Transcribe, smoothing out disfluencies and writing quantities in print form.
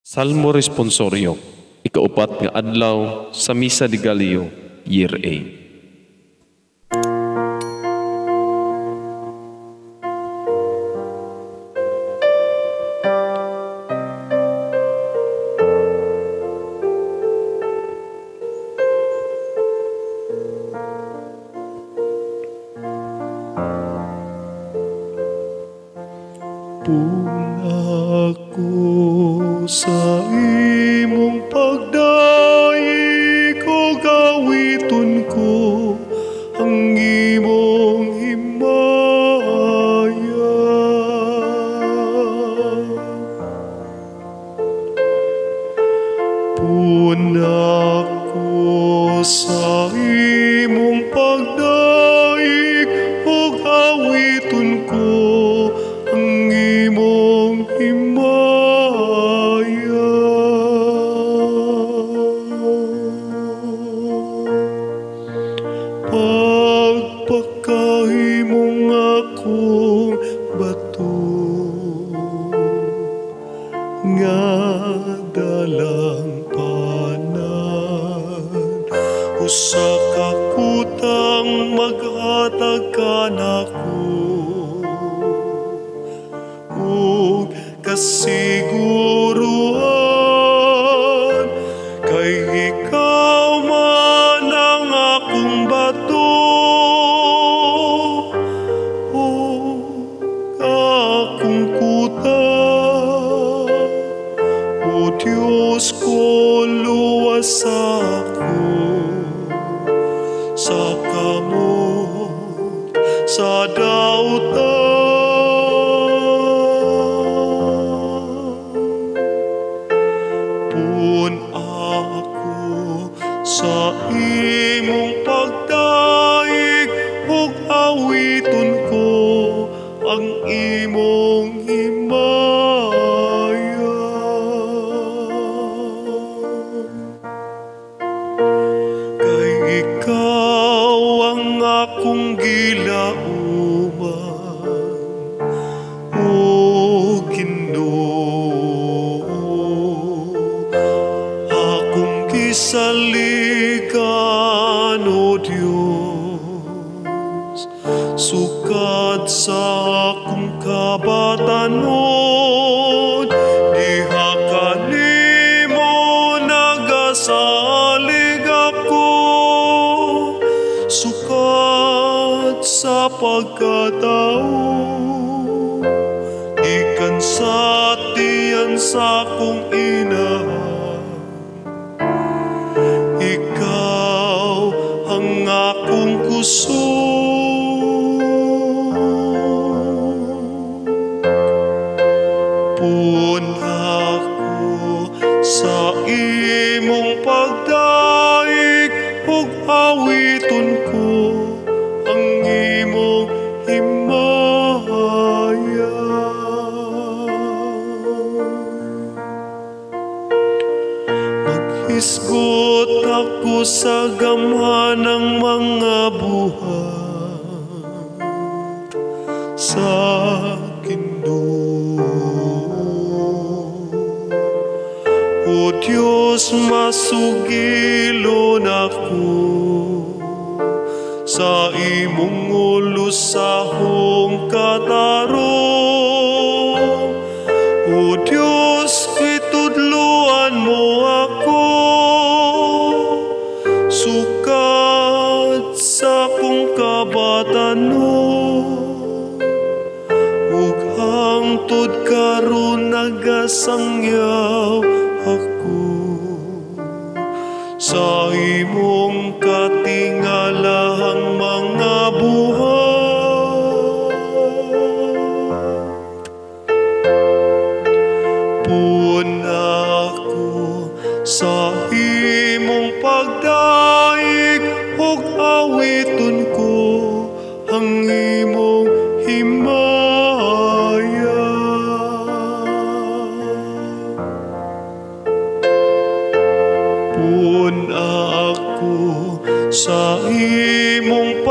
Salmo Responsorio, ikaupat nga adlaw sa Misa de Gallo, Year A. Ako sa imong pagdaig o gawiton ko ang imong himaya. Ako sa imong pagdaig o gawiton ko ang imong himaya. Pagpakahimong akong bato nga dalang panan, usa ka kutang maghatag kanako ug kasiguruhan, kay ikaw man ang akong bato ug akong kuta. O Diyos ko, luwas ako sa kamot sa dautan. Ako sa imong pagdaig ug awiton ko ang imong himaya. Kay ikaw ang akong gilauman, o Ginoo, akong gisaligan, o Dios, sukad sa akong kabatanon, diha kanimo nagasalig ako, sukad sa pagkatao, gikan sa tiyan sa akong inahan. Ikaw ang akong kusog. Ako sa imong pagdaig ug awiton ko ang imong himaya. Maghisgot ako sa gamhanang mga buhat sa Ginoo. O Diyos, masugilon ako sa imong ulusahong katarong. O Diyos, itudluan mo ako sukad sa akong kabatanon, ug hangtod karon nagasangyaw ako sa imong katingalahang mga buhat. Ako sa imong pagdaig ug awiton ko ang imong himaya. Ako sa imong